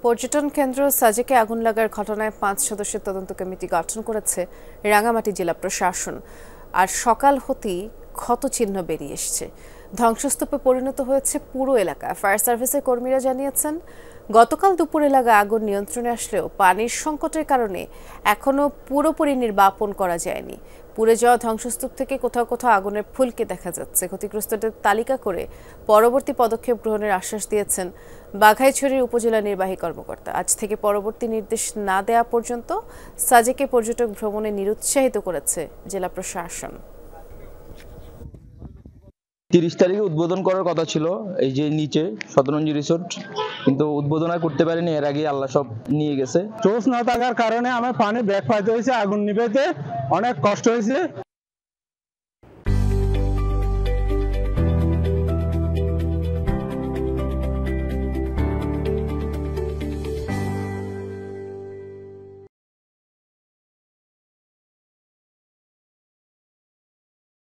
পর্যটন কেন্দ্র সাজেকে আগুন লাগার ঘটনায় ৫ সদস্যের তদন্ত কমিটি গঠন করেছে রাঙামাটি জেলা প্রশাসন। আর সকাল হতেই ক্ষতচিহ্ন বেরিয়ে এসছে, ধ্বংসস্তূপে পরিণত হয়েছে পুরো এলাকা। ফায়ার সার্ভিসের কর্মীরা জানিয়েছেন, গতকাল দুপুর এলাকা আগুন নিয়ন্ত্রণে আসলেও পানির সংকটের কারণে এখনো পুরোপুরি নির্বাপন করা যায়নি। পুড়ে যাওয়া ধ্বংসস্তূপ থেকে কোথাও কোথাও আগুনের ফুলকি দেখা যাচ্ছে। ক্ষতিগ্রস্তদের তালিকা করে পরবর্তী পদক্ষেপ গ্রহণের আশ্বাস দিয়েছেন বাঘাইছড়ির উপজেলা নির্বাহী কর্মকর্তা। আজ থেকে পরবর্তী নির্দেশ না দেওয়া পর্যন্ত সাজেকে পর্যটক ভ্রমণে নিরুৎসাহিত করেছে জেলা প্রশাসন। 30 তারিখে উদ্বোধন করার কথা ছিল এই যে নিচে শতরঞ্জি রিসোর্ট, কিন্তু উদ্বোধন আর করতে পারিনি। এর আগে আল্লাহ সব নিয়ে গেছে। সোর্স না থাকার কারণে আমার পানি ব্যাক পাইতে হয়েছে, আগুন নিভাইতে অনেক কষ্ট হয়েছে।